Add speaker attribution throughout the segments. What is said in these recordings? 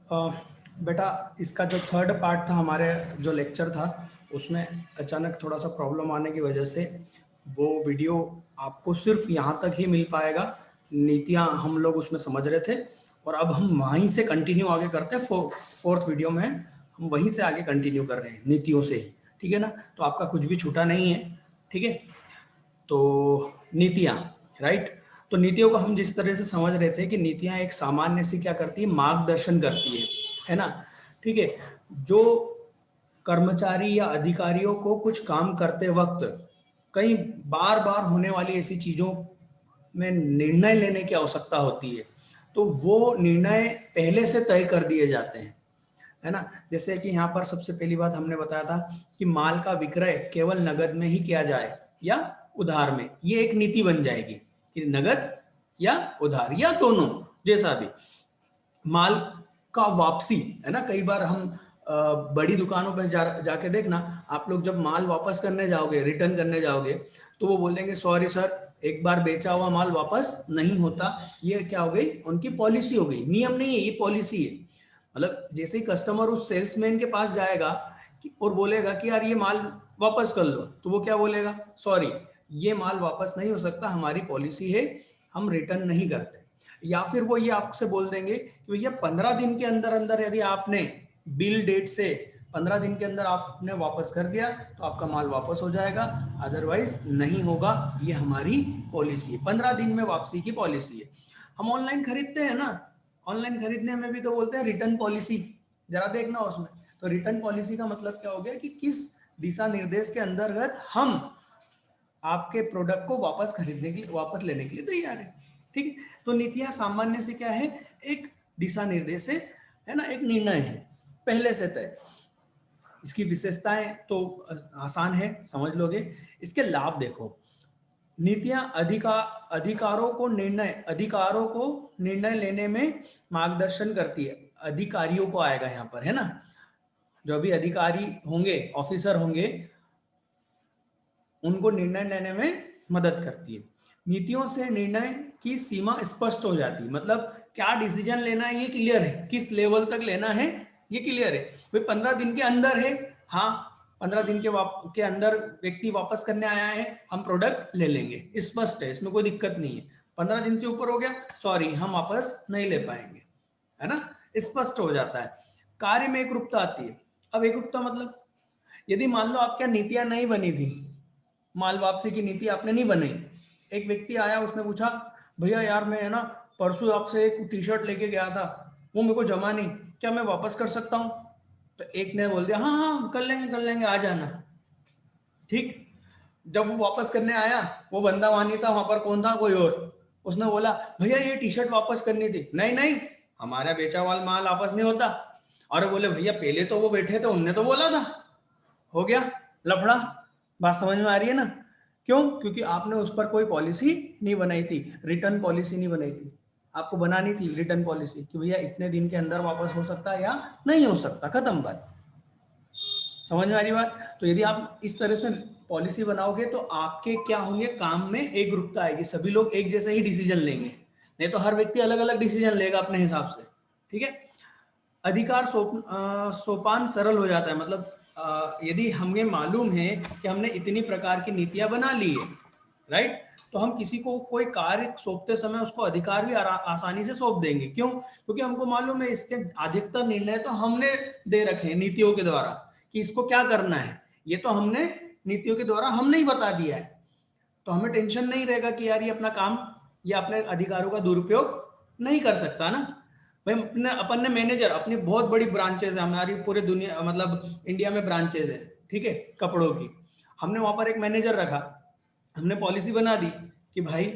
Speaker 1: अ, बेटा इसका जो थर्ड पार्ट था हमारे जो लेक्चर था उसमें अचानक थोड़ा सा प्रॉब्लम आने की वजह से वो वीडियो आपको सिर्फ यहाँ तक ही मिल पाएगा। नीतियाँ हम लोग उसमें समझ रहे थे और अब हम वहीं से कंटिन्यू आगे करते हैं। फोर्थ वीडियो में हम वहीं से आगे कंटिन्यू कर रहे हैं नीतियों से ही, ठीक है ना। तो आपका कुछ भी छूटा नहीं है, ठीक है। तो नीतियाँ, राइट। तो नीतियों को हम जिस तरह से समझ रहे थे कि नीतियाँ एक सामान्य सी क्या करती है, मार्गदर्शन करती है ना, ठीक है। जो कर्मचारी या अधिकारियों को कुछ काम करते वक्त कई बार बार होने वाली ऐसी चीजों में निर्णय लेने की आवश्यकता होती है, तो वो निर्णय पहले से तय कर दिए जाते हैं, है ना। जैसे कि यहाँ पर सबसे पहली बात हमने बताया था कि माल का विक्रय केवल नगद में ही किया जाए या उधार में। ये एक नीति बन जाएगी कि नगद या उधार या दोनों, जैसा भी। माल का वापसी, है ना। कई बार हम बड़ी दुकानों पर जाके देखना, आप लोग जब माल वापस करने जाओगे, रिटर्न करने जाओगे, तो वो बोलेंगे सॉरी सर, एक बार बेचा हुआ माल वापस नहीं होता। ये क्या हो गई, उनकी पॉलिसी हो गई, नियम नहीं है, ये पॉलिसी है। मतलब जैसे ही कस्टमर उस सेल्समैन के पास जाएगा और बोलेगा कि यार ये माल वापस कर लो, तो वो क्या बोलेगा, सॉरी ये माल वापस नहीं हो सकता, हमारी पॉलिसी है, हम रिटर्न नहीं करते। या फिर वो ये आपसे बोल देंगे कि भैया 15 दिन के अंदर अंदर यदि आपने बिल डेट से 15 दिन के अंदर आपने वापस कर दिया तो आपका माल वापस हो जाएगा, अदरवाइज नहीं होगा, ये हमारी पॉलिसी है। 15 दिन में वापसी की पॉलिसी है। हम ऑनलाइन खरीदते हैं ना, ऑनलाइन खरीदने में भी तो बोलते हैं रिटर्न पॉलिसी, जरा देखना उसमें। तो रिटर्न पॉलिसी का मतलब क्या हो गया कि किस दिशा निर्देश के अंतर्गत हम आपके प्रोडक्ट को वापस खरीदने के लिए, वापस लेने के लिए तैयार है, ठीक है। तो नीतियां सामान्य से क्या है, एक दिशा निर्देश है ना, एक निर्णय है पहले से तय। इसकी विशेषताएं तो आसान है, समझ लोगे। इसके लाभ देखो। नीतियां अधिकारों को निर्णय लेने में मार्गदर्शन करती है। अधिकारियों को आएगा यहाँ पर, है ना। जो भी अधिकारी होंगे, ऑफिसर होंगे, उनको निर्णय लेने में मदद करती है। नीतियों से निर्णय की सीमा स्पष्ट हो जाती है, मतलब क्या डिसीजन लेना है ये क्लियर है, किस लेवल तक लेना है ये क्लियर है। भाई 15 दिन के अंदर है, हाँ 15 दिन के अंदर व्यक्ति वापस करने आया है, हम प्रोडक्ट ले लेंगे, स्पष्ट है, इसमें कोई दिक्कत नहीं है। 15 दिन से ऊपर हो गया, सॉरी हम वापस नहीं ले पाएंगे, है ना, स्पष्ट हो जाता है। कार्य में एकरूपता आती है। अब एकरूपता मतलब यदि मान लो आपकी नीतियां नहीं बनी थी, माल वापसी की नीति आपने नहीं बनाई, एक व्यक्ति आया, उसने पूछा भैया यार मैं है ना परसों आपसे एक टी शर्ट लेके गया था, वो मेरे को जमा नहीं, क्या मैं वापस कर सकता हूँ। तो एक ने बोल दिया हाँ हाँ कर लेंगे आ जाना, ठीक। जब वो वापस करने आया, वो बंदा वहां नहीं था, वहां पर कौन था, कोई और। उसने बोला भैया ये टी शर्ट वापस करनी थी, नहीं नहीं हमारा बेचा हुआ माल वापस नहीं होता। और बोले भैया पहले तो वो बैठे थे, उनने तो बोला था, हो गया लफड़ा। बात समझ में आ रही है ना। क्यों, क्योंकि आपने उस पर कोई पॉलिसी नहीं बनाई थी, रिटर्न पॉलिसी नहीं बनाई थी। आपको बनानी थी रिटर्न पॉलिसी कि भैया इतने दिन के अंदर वापस हो सकता है या नहीं हो सकता, खत्म बात। समझ में आ रही बात। तो यदि आप इस तरह से पॉलिसी बनाओगे तो आपके क्या होंगे, काम में एक ग्रुपता आएगी, सभी लोग एक जैसे ही डिसीजन लेंगे, नहीं तो हर व्यक्ति अलग अलग डिसीजन लेगा अपने हिसाब से, ठीक है। अधिकार सोपान सरल हो जाता है, मतलब यदि हमें मालूम है कि हमने इतनी प्रकार की नीतियां बना ली है, राइट, तो हम किसी को कोई कार्य सौंपते समय उसको अधिकार भी आसानी से सौंप देंगे। क्यों, क्योंकि हमको मालूम है इसके अधिकतर निर्णय तो हमने दे रखे हैं नीतियों के द्वारा कि इसको क्या करना है, ये तो हमने नीतियों के द्वारा हमने ही बता दिया है। तो हमें टेंशन नहीं रहेगा कि यार ये अपना काम या अपने अधिकारों का दुरुपयोग नहीं कर सकता ना। भाई अपने अपन ने मैनेजर, अपनी बहुत बड़ी ब्रांचेज है हमारी पूरे दुनिया, मतलब इंडिया में ब्रांचेज है, ठीक है, कपड़ों की। हमने वहां पर एक मैनेजर रखा, हमने पॉलिसी बना दी कि भाई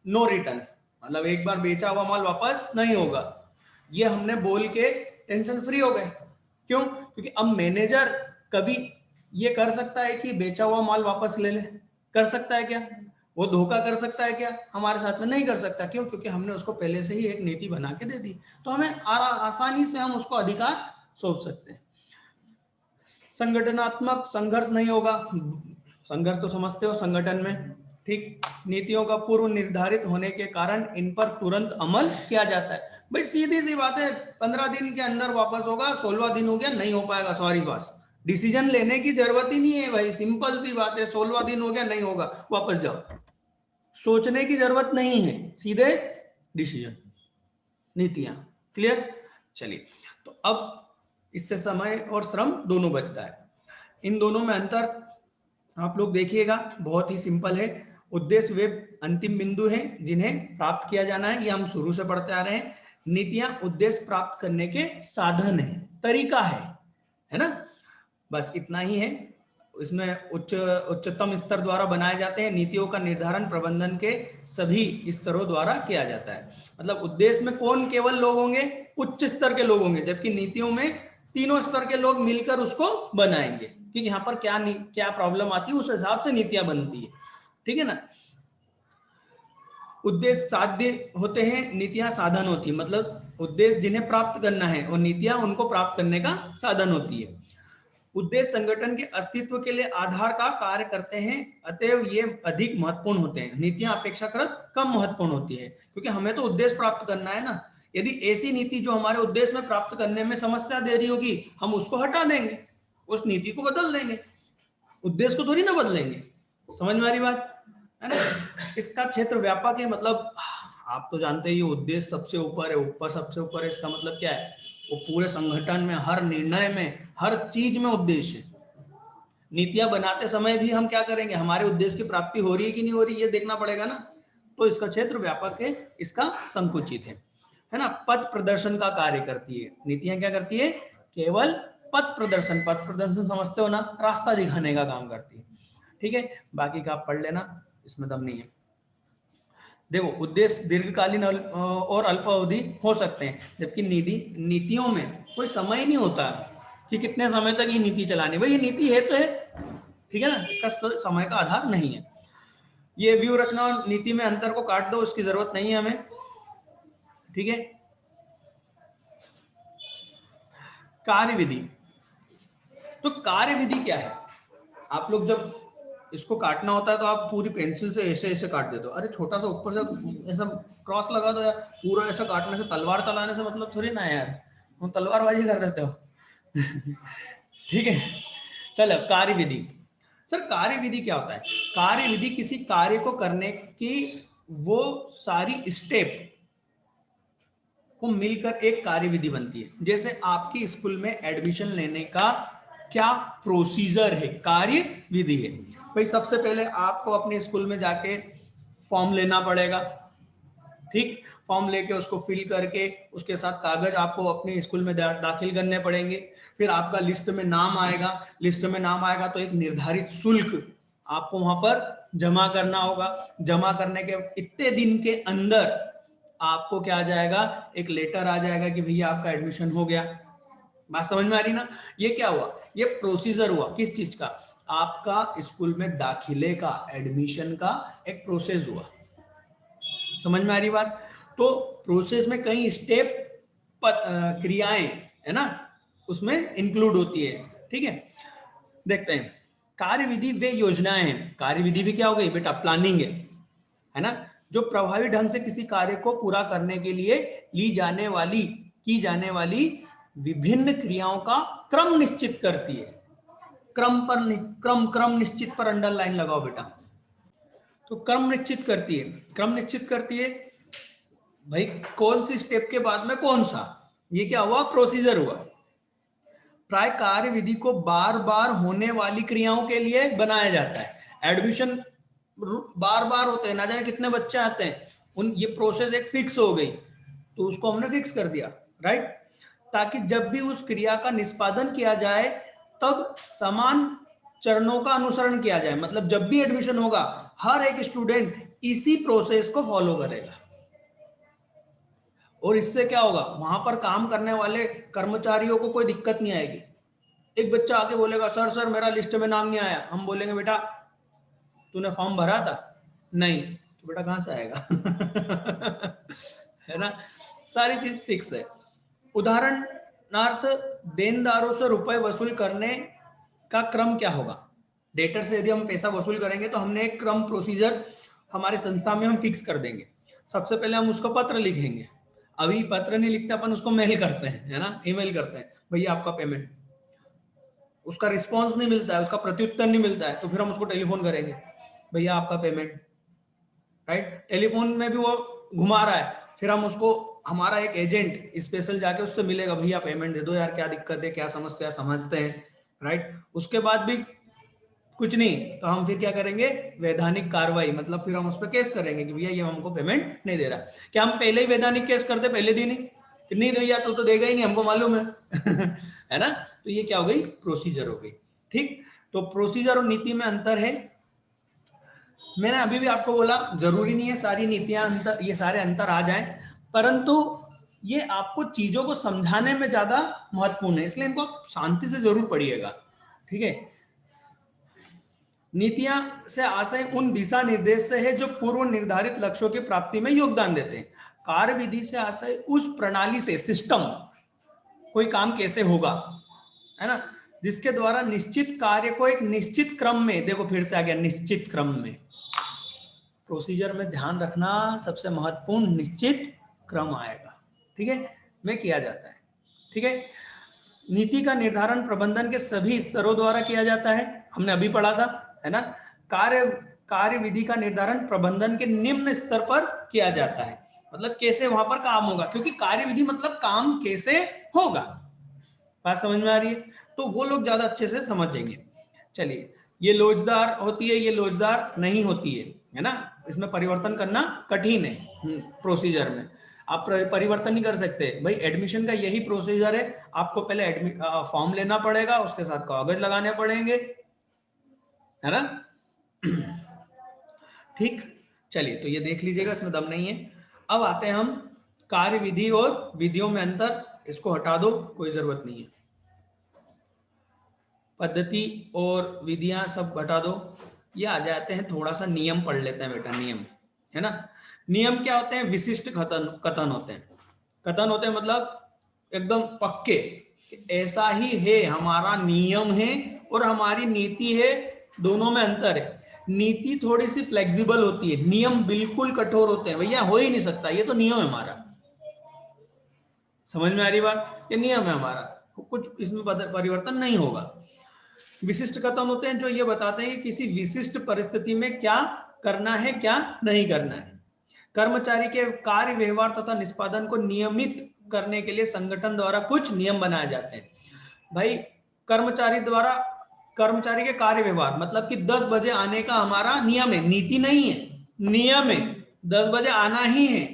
Speaker 1: नो रिटर्न, मतलब एक बार बेचा हुआ माल वापस नहीं होगा। ये हमने बोल के टेंशन फ्री हो गए। क्यों, क्योंकि अब मैनेजर कभी ये कर सकता है कि बेचा हुआ माल वापस ले ले, कर सकता है क्या, वो धोखा कर सकता है क्या, हमारे साथ में नहीं कर सकता। क्यों, क्योंकि हमने उसको पहले से ही एक नीति बना के दे दी, तो हमें आसानी से हम उसको अधिकार सौंप सकते हैं। संगठनात्मक संघर्ष नहीं होगा, संघर्ष तो समझते हो संगठन में, ठीक, नीतियों का पूर्व निर्धारित होने के कारण इन पर तुरंत अमल किया जाता है। भाई सीधी सी बात है, 15 दिन के अंदर वापस होगा, 16वां दिन हो गया नहीं हो पाएगा, सॉरी बस, डिसीजन लेने की जरूरत ही नहीं है भाई, सिंपल सी बात है, 16वां दिन हो गया नहीं होगा वापस जाओ, सोचने की जरूरत नहीं है, सीधे डिसीजन, नीतियां, क्लियर। चलिए, तो अब इससे समय और श्रम दोनों बचता है। इन दोनों में अंतर आप लोग देखिएगा, बहुत ही सिंपल है। उद्देश्य वे अंतिम बिंदु हैं जिन्हें प्राप्त किया जाना है, ये हम शुरू से पढ़ते आ रहे हैं। नीतियां उद्देश्य प्राप्त करने के साधन है, तरीका है ना, बस इतना ही है। इसमें उच्चतम स्तर द्वारा बनाए जाते हैं। नीतियों का निर्धारण प्रबंधन के सभी स्तरों द्वारा किया जाता है। मतलब उद्देश्य में कौन केवल लोग होंगे, उच्च स्तर के लोग होंगे, जबकि नीतियों में तीनों स्तर के लोग मिलकर उसको बनाएंगे, क्योंकि यहाँ पर क्या प्रॉब्लम आती है उस हिसाब से नीतियां बनती है, ठीक है ना। उद्देश्य साध्य होते हैं, नीतियां साधन होती है, मतलब उद्देश्य जिन्हें प्राप्त करना है और नीतियां उनको प्राप्त करने का साधन होती है। उद्देश्य संगठन के अस्तित्व के लिए आधार का कार्य करते हैं, अतएव ये अधिक महत्वपूर्ण होते हैं। नीतियां अपेक्षाकृत कम महत्वपूर्ण होती है, क्योंकि हमें तो उद्देश्य प्राप्त करना है ना। यदि ऐसी नीति जो हमारे उद्देश्य में प्राप्त करने में समस्या दे रही होगी, हम उसको हटा देंगे, उस नीति को बदल देंगे, उद्देश्य को थोड़ी ना बदलेंगे। समझ में आ रही बात है ना। इसका क्षेत्र व्यापक है, मतलब आप तो जानते ही उद्देश्य सबसे ऊपर है, ऊपर सबसे ऊपर है, इसका मतलब क्या है, वो पूरे संगठन में हर निर्णय में हर चीज में उद्देश्य है। नीतियां बनाते समय भी हम क्या करेंगे, हमारे उद्देश्य की प्राप्ति हो रही है कि नहीं हो रही है, ये देखना पड़ेगा ना। तो इसका क्षेत्र व्यापक है, इसका संकुचित है ना। पथ प्रदर्शन का कार्य करती है नीतियां, क्या करती है, केवल पथ प्रदर्शन, पथ प्रदर्शन समझते हो ना, रास्ता दिखाने का काम करती है, ठीक है। बाकी का आप पढ़ लेना, इसमें दम नहीं है। देखो, उद्देश्य दीर्घकालीन और अल्पावधि हो सकते हैं, जबकि नीतियों में कोई समय नहीं होता कि कितने समय तक ये नीति चलानी, भाई ये नीति है तो है, ठीक है ना, इसका समय का आधार नहीं है। ये व्यू रचना और नीति में अंतर को काट दो, उसकी जरूरत नहीं है हमें, ठीक है। कार्यविधि, तो कार्यविधि क्या है, आप लोग जब इसको काटना होता है तो आप पूरी पेंसिल से ऐसे ऐसे काट देते हो, अरे छोटा सा ऊपर से ऐसा क्रॉस लगा दो यार, पूरा ऐसा काटने से, तलवार चलाने से मतलब थोड़ी ना यार, तुम तलवारबाजी कर देते हो ठीक है। चलो, कार्यविधि। सर कार्यविधि क्या होता है, कार्यविधि किसी कार्य को करने की वो सारी स्टेप को मिलकर एक कार्यविधि बनती है। जैसे आपकी स्कूल में एडमिशन लेने का क्या प्रोसीजर है, कार्य विधि है। भाई सबसे पहले आपको अपने स्कूल में जाके फॉर्म लेना पड़ेगा, ठीक, फॉर्म लेके उसको फिल करके उसके साथ कागज आपको अपने स्कूल में दाखिल करने पड़ेंगे। फिर आपका लिस्ट में नाम आएगा, लिस्ट में नाम आएगा तो एक निर्धारित शुल्क आपको वहां पर जमा करना होगा। जमा करने के इतने दिन के अंदर आपको क्या आ जाएगा, एक लेटर आ जाएगा कि भैया आपका एडमिशन हो गया। बात समझ में आ रही ना। ये क्या हुआ, ये प्रोसीजर हुआ, किस चीज का, आपका स्कूल में दाखिले का, एडमिशन का एक प्रोसेस हुआ। समझ में आ रही बात। तो प्रोसेस में कई स्टेप, क्रियाएं है ना, उसमें इंक्लूड होती है, ठीक है। देखते हैं, कार्यविधि वे योजनाएं हैं। कार्यविधि भी क्या हो गई बेटा, प्लानिंग है ना, जो प्रभावी ढंग से किसी कार्य को पूरा करने के लिए की जाने वाली विभिन्न क्रियाओं का क्रम निश्चित करती है। क्रम निश्चित पर अंडरलाइन लगाओ बेटा। तो क्रम निश्चित करती है, क्रम निश्चित करती है भाई, कौन सी स्टेप के बाद में कौन सा, ये क्या हुआ, प्रोसीजर हुआ। प्राय कार्य विधि को बार बार होने वाली क्रियाओं के लिए बनाया जाता है। एडमिशन बार बार होते हैं, ना जाने कितने बच्चे आते हैं, ये प्रोसेस एक फिक्स हो गई, तो उसको हमने फिक्स कर दिया, राइट, ताकि जब भी उस क्रिया का निष्पादन किया जाए तब समान चरणों का अनुसरण किया जाए। मतलब जब भी एडमिशन होगा, हर एक स्टूडेंट इसी प्रोसेस को फॉलो करेगा, और इससे क्या होगा, वहां पर काम करने वाले कर्मचारियों को कोई दिक्कत नहीं आएगी। एक बच्चा आके बोलेगा सर मेरा लिस्ट में नाम नहीं आया, हम बोलेंगे बेटा तूने फॉर्म भरा था, नहीं, तो बेटा कहां से आएगा है ना, सारी चीज फिक्स है। उदाहरणार्थ, देनदारों से रुपए वसूल करने का क्रम क्या होगा। डेटर से यदि हम पैसा वसूल करेंगे तो हमने एक क्रम प्रोसीजर हमारे संस्था में हम फिक्स कर देंगे। सबसे पहले हम उसको पत्र लिखेंगे, अभी पत्र नहीं लिखते अपन, उसको मेल करते हैं, है ना, ईमेल करते हैं, भैया आपका पेमेंट। उसका रिस्पॉन्स नहीं मिलता है, उसका प्रत्युत्तर नहीं मिलता है, तो फिर हम उसको टेलीफोन करेंगे, भैया आपका पेमेंट, राइट। टेलीफोन में भी वो घुमा रहा है, फिर हम उसको, हमारा एक एजेंट स्पेशल जाके उससे मिलेगा, भैया पेमेंट दे दो यार, क्या दिक्कत है, क्या समस्या, समझते हैं, राइट। उसके बाद भी कुछ नहीं तो हम फिर क्या करेंगे, वैधानिक कार्रवाई, मतलब फिर हम उस पर केस करेंगे कि भैया ये हमको पेमेंट नहीं दे रहा। क्या हम पहले ही वैधानिक केस करते पहले दिन ही कि नहीं भैया तो देगा ही नहीं, हमको मालूम है है ना। तो ये क्या हो गई, प्रोसीजर हो गई। ठीक, तो प्रोसीजर और नीति में अंतर है। मैंने अभी भी आपको बोला जरूरी नहीं है सारी नीतियां अंतर, ये सारे अंतर आ जाएं, परंतु ये आपको चीजों को समझाने में ज्यादा महत्वपूर्ण है, इसलिए इनको आप शांति से जरूर पढ़िएगा। ठीक है, नीतियां से आशय उन दिशा निर्देश से है जो पूर्व निर्धारित लक्ष्यों की प्राप्ति में योगदान देते हैं। कार्य विधि से आशय उस प्रणाली से, सिस्टम, कोई काम कैसे होगा, है ना, जिसके द्वारा निश्चित कार्य को एक निश्चित क्रम में, देखो फिर से आ गया निश्चित क्रम में, प्रोसीजर में ध्यान रखना सबसे महत्वपूर्ण, निश्चित क्रम आएगा, ठीक है, में किया जाता है। ठीक है, नीति का निर्धारण प्रबंधन के सभी स्तरों द्वारा किया जाता है, हमने अभी पढ़ा था, है ना। कार्य विधि का निर्धारण प्रबंधन के निम्न स्तर पर किया जाता है, मतलब कैसे वहां पर काम होगा, क्योंकि कार्य विधि मतलब काम कैसे होगा, बात समझ में आ रही है, तो वो लोग ज्यादा अच्छे से समझेंगे। चलिए, ये लोजदार होती है, ये लोजदार नहीं होती है ना, इसमें परिवर्तन करना कठिन है प्रोसीजर में, आप परिवर्तन नहीं कर सकते भाई। एडमिशन का यही प्रोसीजर है, आपको पहले फॉर्म लेना पड़ेगा, उसके साथ कागज लगाने पड़ेंगे, है ना ठीक, चलिए तो ये देख लीजिएगा, इसमें दम नहीं है। अब आते हैं हम कार्य विधि और विधियों में अंतर, इसको हटा दो, कोई जरूरत नहीं है, पद्धति और विधियां सब हटा दो। ये आ जाते हैं, थोड़ा सा नियम पढ़ लेते हैं बेटा, नियम, है ना। नियम क्या होते हैं, विशिष्ट कथन होते हैं, कथन होते हैं मतलब एकदम पक्के, ऐसा ही है, हमारा नियम है और हमारी नीति है, दोनों में अंतर है। नीति थोड़ी सी फ्लेक्सिबल होती है, नियम बिल्कुल कठोर होते हैं, भैया हो ही नहीं सकता, ये तो नियम है हमारा, समझ में आ रही बात, ये नियम है हमारा, कुछ इसमें परिवर्तन नहीं होगा। विशिष्ट कथन होते हैं जो ये बताते हैं कि किसी विशिष्ट परिस्थिति में क्या करना है, क्या नहीं करना है। कर्मचारी के कार्य व्यवहार तथा निष्पादन को नियमित करने के लिए संगठन द्वारा कुछ नियम बनाए जाते हैं। भाई, कर्मचारी के कार्य व्यवहार मतलब कि 10 बजे आने का हमारा नियम है, नीति नहीं है, नियम है, 10 बजे आना ही है,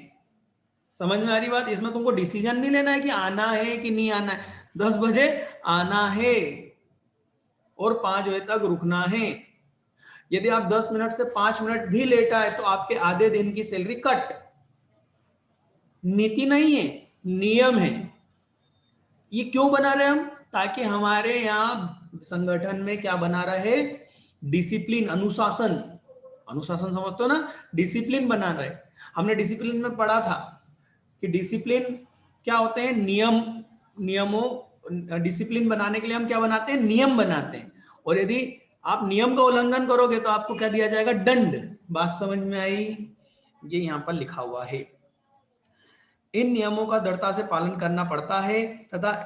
Speaker 1: समझ में आ रही बात। इसमें तुमको डिसीजन नहीं लेना है कि आना है कि नहीं आना है, 10 बजे आना है और 5 बजे तक रुकना है। यदि आप 10 मिनट से 5 मिनट भी लेट आए तो आपके आधे दिन की सैलरी कट। नीति नहीं है, नियम है। ये क्यों बना रहे हम, ताकि हमारे यहाँ संगठन में क्या बना रहे, डिसिप्लिन, अनुशासन, अनुशासन समझते हो ना, डिसिप्लिन बना रहे। हमने डिसिप्लिन में पढ़ा था कि डिसिप्लिन क्या होते हैं, नियमों, डिसिप्लिन बनाने के लिए हम क्या बनाते हैं, नियम बनाते हैं, और यदि आप नियम का उल्लंघन करोगे तो आपको क्या दिया जाएगा, दंड। बात समझ में आई, ये यहाँ पर लिखा हुआ है। इन नियमों का दृढ़ता से पालन करना पड़ता है तथा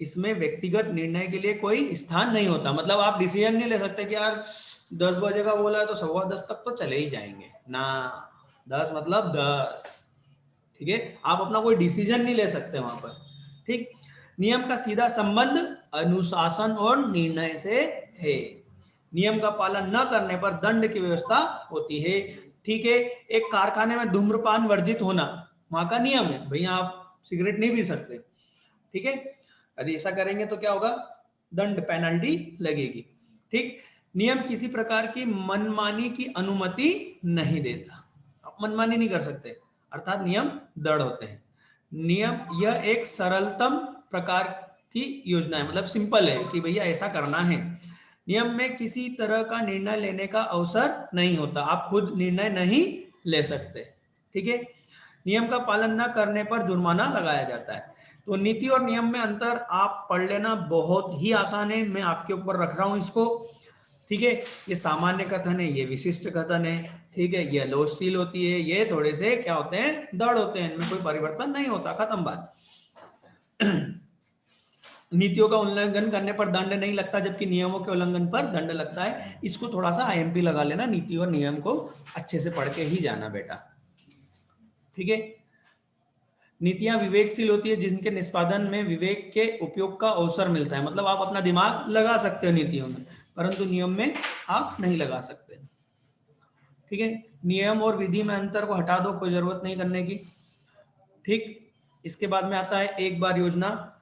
Speaker 1: इसमें व्यक्तिगत निर्णय के लिए कोई स्थान नहीं होता। मतलब आप डिसीजन नहीं ले सकते कि यार 10 बजे का बोला है तो 10:15 तक तो चले ही जाएंगे ना, 10 मतलब 10, ठीक है, आप अपना कोई डिसीजन नहीं ले सकते वहां पर। ठीक, नियम का सीधा संबंध अनुशासन और निर्णय से है। नियम का पालन न करने पर दंड की व्यवस्था होती है। ठीक है, एक कारखाने में धूम्रपान वर्जित होना वहां का नियम है, भैया आप सिगरेट नहीं पी सकते, ठीक है, यदि ऐसा करेंगे तो क्या होगा, दंड, पेनल्टी लगेगी। ठीक, नियम किसी प्रकार की मनमानी की अनुमति नहीं देता, आप मनमानी नहीं कर सकते, अर्थात नियम दृढ़ होते हैं। नियम यह एक सरलतम प्रकार की योजना है, मतलब सिंपल है कि भैया ऐसा करना है। नियम में किसी तरह का निर्णय लेने का अवसर नहीं होता, आप खुद निर्णय नहीं ले सकते। ठीक है, नियम का पालन न करने पर जुर्माना लगाया जाता है। तो नीति और नियम में अंतर आप पढ़ लेना, बहुत ही आसान है, मैं आपके ऊपर रख रहा हूं इसको। ठीक है, ये सामान्य कथन है, ये विशिष्ट कथन है, ठीक है, ये लोचशील होती है, ये थोड़े से क्या होते हैं, दृढ़ होते हैं, इनमें कोई परिवर्तन नहीं होता, खत्म बात। नीतियों का उल्लंघन करने पर दंड नहीं लगता, जबकि नियमों के उल्लंघन पर दंड लगता है। इसको थोड़ा सा आईएमपी लगा लेना, नीति और नियम को अच्छे से पढ़ के ही जाना बेटा, ठीक है। नीतियां विवेकशील होती है, जिनके निष्पादन में विवेक के उपयोग का अवसर मिलता है, मतलब आप अपना दिमाग लगा सकते हो नीतियों में, परंतु नियम में आप नहीं लगा सकते, ठीक है। नियम और विधि में अंतर को हटा दो, कोई जरूरत नहीं करने की, ठीक। इसके बाद में आता है एक बार योजना,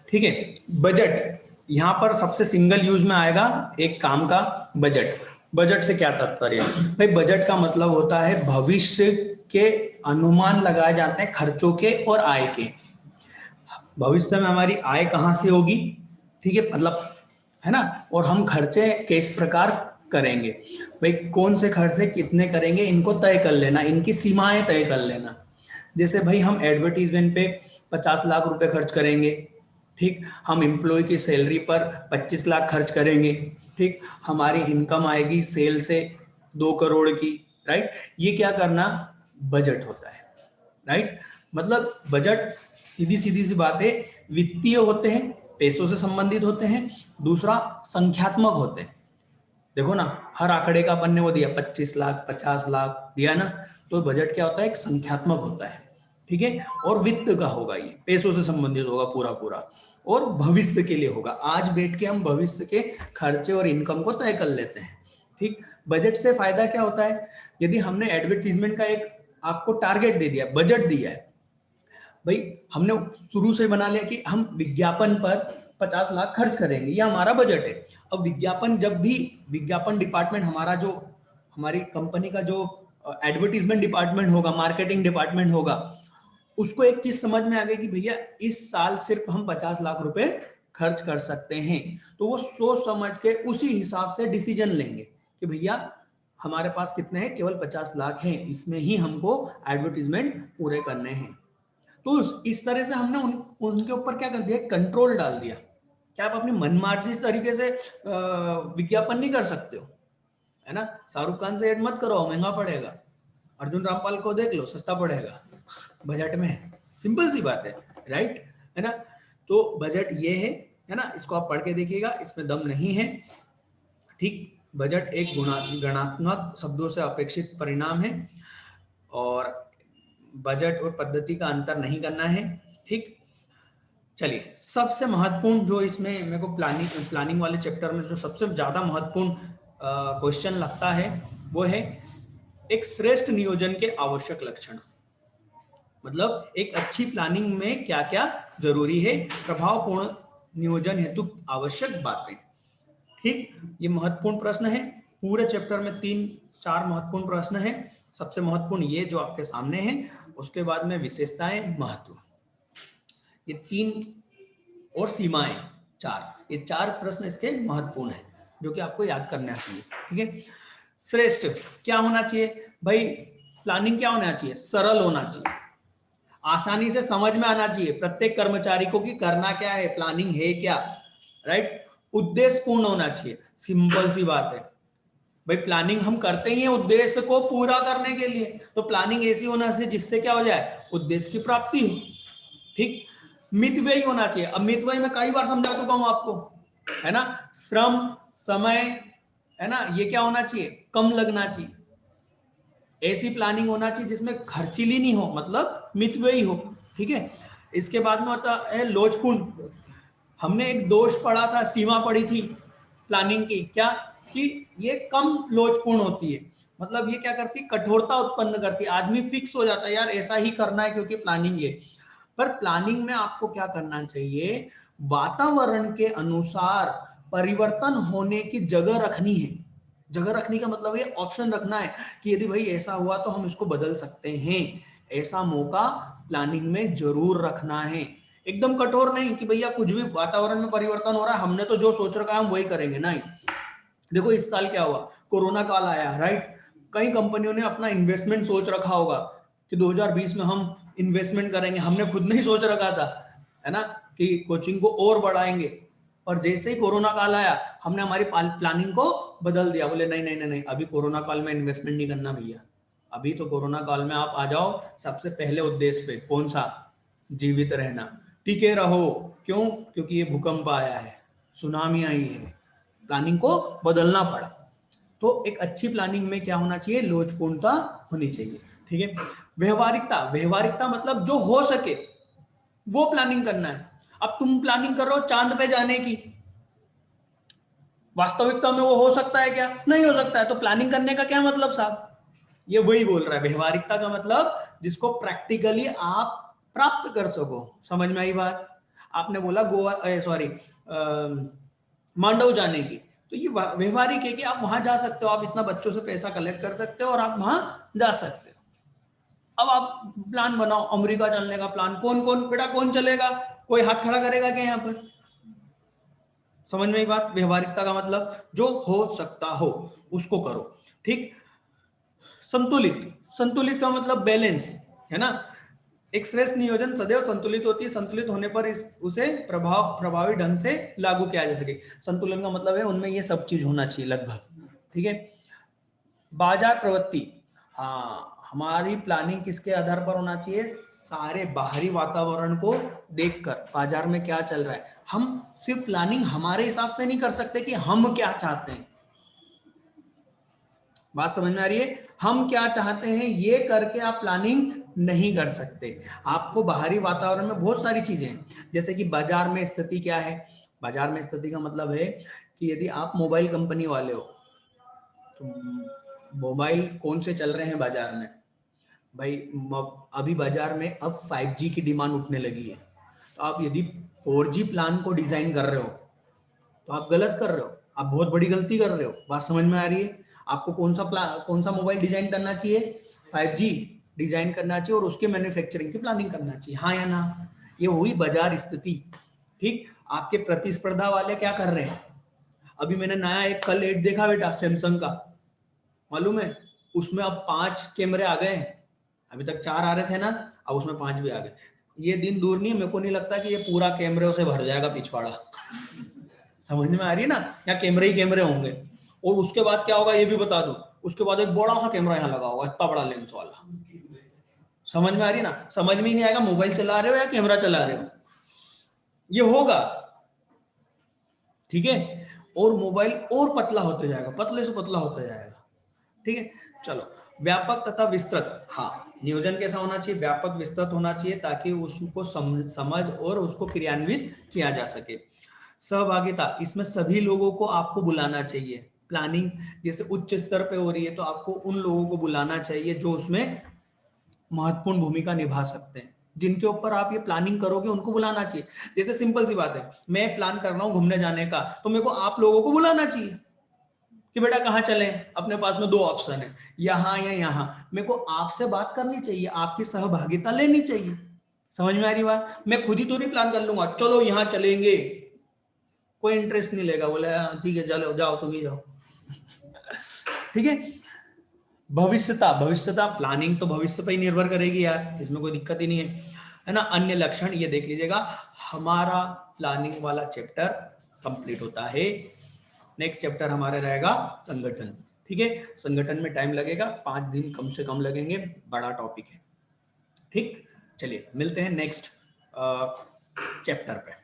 Speaker 1: ठीक है। बजट यहां पर सबसे सिंगल यूज में आएगा एक काम का बजट। बजट से क्या तात्पर्य है भाई, बजट का मतलब होता है भविष्य के अनुमान लगाए जाते हैं खर्चों के और आय के। भविष्य में हमारी आय कहां से होगी, ठीक है, मतलब है ना, और हम खर्चे किस प्रकार करेंगे, भाई कौन से खर्चे कितने करेंगे, इनको तय कर लेना, इनकी सीमाएं तय कर लेना। जैसे भाई हम एडवर्टीजमेंट पे 50 लाख रुपए खर्च करेंगे, ठीक, हम एम्प्लॉय की सैलरी पर 25 लाख खर्च करेंगे, ठीक, हमारी इनकम आएगी सेल से 2 करोड़ की, राइट। ये क्या करना, बजट होता है, राइट। मतलब बजट सीधी सीधी सी बात है, वित्तीय होते हैं, पैसों से संबंधित होते हैं, दूसरा संख्यात्मक होते हैं। देखो ना, हर आंकड़े का अपन ने वो दिया 25 लाख 50 लाख दिया ना, तो बजट क्या होता है, एक संख्यात्मक होता है, ठीक है। और वित्त का होगा, ये पैसों से संबंधित होगा पूरा पूरा, और भविष्य के लिए होगा। आज बैठ के हम भविष्य के खर्चे और इनकम को तय कर लेते हैं, ठीक। बजट से फायदा क्या होता है, यदि हमने एडवर्टीजमेंट का एक आपको टारगेट दे दिया, बजट दिया है, भाई हमने शुरू से बना लिया कि हम विज्ञापन पर 50 लाख खर्च करेंगे, ये हमारा बजट है। अब विज्ञापन, जब भी विज्ञापन डिपार्टमेंट हमारा जो, हमारी कंपनी का जो एडवर्टीजमेंट डिपार्टमेंट होगा, मार्केटिंग डिपार्टमेंट होगा, उसको एक चीज समझ में आ गई कि भैया इस साल सिर्फ हम 50 लाख रुपए खर्च कर सकते हैं, तो वो सोच समझ के उसी हिसाब से डिसीजन लेंगे कि भैया हमारे पास कितने हैं, केवल 50 लाख हैं, इसमें ही हमको एडवर्टीजमेंट पूरे करने हैं। तो इस तरह से हमने उनके ऊपर क्या कर दिया, कंट्रोल डाल दिया। क्या आप अपनी मनमार्जी तरीके से विज्ञापन नहीं कर सकते हो, है ना। शाहरुख खान से एड मत करो, महंगा पड़ेगा। अर्जुन रामपाल को देख लो, सस्ता पड़ेगा बजट में, सिंपल सी बात है, राइट, है ना। तो बजट ये है ना, इसको आप पढ़ के देखिएगा, इसमें दम नहीं है, ठीक। बजट एक गणात्मक शब्दों से अपेक्षित परिणाम है, और बजट और पद्धति का अंतर नहीं करना है, ठीक। चलिए, सबसे महत्वपूर्ण जो इसमें मेरे को प्लानिंग वाले चैप्टर में जो सबसे ज्यादा महत्वपूर्ण क्वेश्चन लगता है, वो है एक श्रेष्ठ नियोजन के आवश्यक लक्षण। मतलब एक अच्छी प्लानिंग में क्या क्या जरूरी है, प्रभावपूर्ण नियोजन हेतु आवश्यक बातें, ठीक। ये महत्वपूर्ण प्रश्न है, पूरे चैप्टर में 3-4 महत्वपूर्ण प्रश्न है। सबसे महत्वपूर्ण ये जो आपके सामने है, उसके बाद में विशेषताएं, महत्व, ये 3, और सीमाएं 4, ये 4 प्रश्न इसके महत्वपूर्ण है, जो कि आपको याद करना चाहिए, ठीक है। श्रेष्ठ क्या होना चाहिए भाई, प्लानिंग क्या होना चाहिए, सरल होना चाहिए, आसानी से समझ में आना चाहिए प्रत्येक कर्मचारी को कि करना क्या है, प्लानिंग है क्या, राइट। उद्देश्य पूर्ण होना चाहिए, सिंपल सी बात है भाई, प्लानिंग हम करते ही हैं उद्देश्य को पूरा करने के लिए, तो प्लानिंग ऐसी होना चाहिए जिससे क्या हो जाए, उद्देश्य की प्राप्ति हो, ठीक। मितव्ययी होना चाहिए, अब मितव्ययी मैं कई बार समझा चुका हूं आपको, है ना। श्रम, समय, है ना, ये क्या होना चाहिए, कम लगना चाहिए। ऐसी प्लानिंग होना चाहिए जिसमें खर्चीली नहीं हो, मतलब मितव्ययी हो, ठीक है। इसके बाद में होता है लोचपूर्ण। हमने एक दोष पढ़ा था, सीमा पढ़ी थी प्लानिंग की, क्या कि ये कम लोचपूर्ण होती है, मतलब ये क्या करती है, कठोरता उत्पन्न करती है, आदमी फिक्स हो जाता है यार ऐसा ही करना है क्योंकि प्लानिंग है। पर प्लानिंग में आपको क्या करना चाहिए, वातावरण के अनुसार परिवर्तन होने की जगह रखनी है। जगह रखने का मतलब ये ऑप्शन रखना है कि यदि भाई ऐसा हुआ तो हम इसको बदल सकते हैं, ऐसा मौका प्लानिंग में जरूर रखना है। एकदम कठोर नहीं कि भैया कुछ भी वातावरण में परिवर्तन हो रहा है, हमने तो जो सोच रखा है हम वही करेंगे, नहीं। देखो इस साल क्या हुआ, कोरोना काल आया, राइट। कई कंपनियों ने अपना इन्वेस्टमेंट सोच रखा होगा कि 2020 में हम इन्वेस्टमेंट करेंगे, हमने खुद नहीं सोच रखा था, है ना, कि कोचिंग को और बढ़ाएंगे, और जैसे ही कोरोना काल आया हमने हमारी प्लानिंग को बदल दिया, बोले नहीं नहीं नहीं नहीं, अभी कोरोना काल में इन्वेस्टमेंट नहीं करना भैया, अभी तो कोरोना काल में आप आ जाओ सबसे पहले उद्देश्य पे, कौन सा, जीवित रहना, टिके रहो। क्यों? क्योंकि ये भूकंप आया है, सुनामी आई है, प्लानिंग को बदलना पड़ा। तो एक अच्छी प्लानिंग में क्या होना चाहिए, लोचपूर्णता होनी चाहिए। ठीक है, व्यवहारिकता, व्यवहारिकता मतलब जो हो सके वो प्लानिंग करना है। अब तुम प्लानिंग कर रहे हो चांद पे जाने की, वास्तविकता में वो हो सकता है क्या? नहीं हो सकता है, तो प्लानिंग करने का क्या मतलब साहब? ये वही बोल रहा है, व्यवहारिकता का मतलब जिसको प्रैक्टिकली आप प्राप्त कर सको। समझ में आई बात? आपने बोला गोवा, सॉरी, मांडव जाने की, तो ये व्यवहारिक है कि आप वहां जा सकते हो, आप इतना बच्चों से पैसा कलेक्ट कर सकते हो और आप वहां जा सकते हो। अब आप प्लान बनाओ अमेरिका चलने का प्लान, कौन कौन बेटा, कौन चलेगा? कोई हाथ खड़ा करेगा क्या यहाँ पर? समझ में आई बात? व्यवहारिकता का मतलब जो हो सकता हो उसको करो। ठीक, संतुलित, संतुलित का मतलब बैलेंस है ना। एक श्रेष्ठ नियोजन सदैव संतुलित होती है, संतुलित होने पर उसे प्रभावी ढंग से लागू किया जा सके। संतुलन का मतलब है उनमें ये सब चीज होना चाहिए लगभग। ठीक है, बाजार प्रवृत्ति, हाँ, हमारी प्लानिंग किसके आधार पर होना चाहिए? सारे बाहरी वातावरण को देखकर, बाजार में क्या चल रहा है। हम सिर्फ प्लानिंग हमारे हिसाब से नहीं कर सकते कि हम क्या चाहते हैं, बात समझ में आ रही है? हम क्या चाहते हैं ये करके आप प्लानिंग नहीं कर सकते। आपको बाहरी वातावरण में बहुत सारी चीजें हैं, जैसे कि बाजार में स्थिति क्या है। बाजार में स्थिति का मतलब है कि यदि आप मोबाइल कंपनी वाले हो तो मोबाइल कौन से चल रहे हैं बाजार में भाई? अभी बाजार में अब 5G की डिमांड उठने लगी है, तो आप यदि 4G प्लान को डिजाइन कर रहे हो तो आप गलत कर रहे हो, आप बहुत बड़ी गलती कर रहे हो। बात समझ में आ रही है? आपको कौन सा मोबाइल डिजाइन करना चाहिए? 5G डिजाइन करना चाहिए और उसके मैन्युफैक्चरिंग की प्लानिंग करना चाहिए, हाँ या ना? ये हुई बाजार स्थिति। ठीक, आपके प्रतिस्पर्धा वाले क्या कर रहे हैं? अभी मैंने नया एक कल एड देखा बेटा सैमसंग का, मालूम है? उसमें अब 5 कैमरे आ गए हैं, अभी तक 4 आ रहे थे ना, अब उसमें 5 भी आ गए। ये दिन दूर नहीं, मेरे को नहीं लगता कि ये पूरा कैमरे से भर जाएगा पिछवाड़ा। समझ में आ रही है ना? या कैमरे ही कैमरे होंगे। और उसके बाद क्या होगा ये भी बता दूं, उसके बाद एक बड़ा सा कैमरा यहाँ लगा होगा, इतना बड़ा लेंस वाला। समझ में आ रही है ना? समझ में ही नहीं आएगा मोबाइल चला रहे हो या कैमरा चला रहे हो, ये होगा। ठीक है, और मोबाइल और पतला होते जाएगा, पतले से पतला होता जाएगा। ठीक है, चलो, व्यापक तथा विस्तृत, हाँ, नियोजन कैसा होना चाहिए? व्यापक विस्तृत होना चाहिए ताकि उसको समझ और उसको क्रियान्वित किया जा सके। सहभागिता, इसमें सभी लोगों को आपको बुलाना चाहिए। प्लानिंग जैसे उच्च स्तर पे हो रही है तो आपको उन लोगों को बुलाना चाहिए जो उसमें महत्वपूर्ण भूमिका निभा सकते हैं, जिनके ऊपर आप ये प्लानिंग करोगे उनको बुलाना चाहिए। जैसे सिंपल सी बात है, मैं प्लान कर रहा हूँ घूमने जाने का, तो मेरे को आप लोगों को बुलाना चाहिए कि बेटा कहाँ चले। अपने पास में 2 ऑप्शन है, यहाँ या यहाँ। मेरे को आपसे बात करनी चाहिए, आपकी सहभागिता लेनी चाहिए। समझ में आ रही बात? मैं खुद ही थोड़ी प्लान कर लूंगा चलो यहाँ चलेंगे, कोई इंटरेस्ट नहीं लेगा, बोले ठीक है चलो जाओ तुम ही जाओ। ठीक है, भविष्यता, भविष्यता प्लानिंग तो भविष्य पर ही निर्भर करेगी यार, इसमें कोई दिक्कत ही नहीं है ना। अन्य लक्षण ये देख लीजिएगा। हमारा प्लानिंग वाला चैप्टर कंप्लीट होता है, नेक्स्ट चैप्टर हमारे रहेगा संगठन। ठीक है, संगठन में टाइम लगेगा, 5 दिन कम से कम लगेंगे, बड़ा टॉपिक है। ठीक, चलिए मिलते हैं नेक्स्ट चैप्टर पे।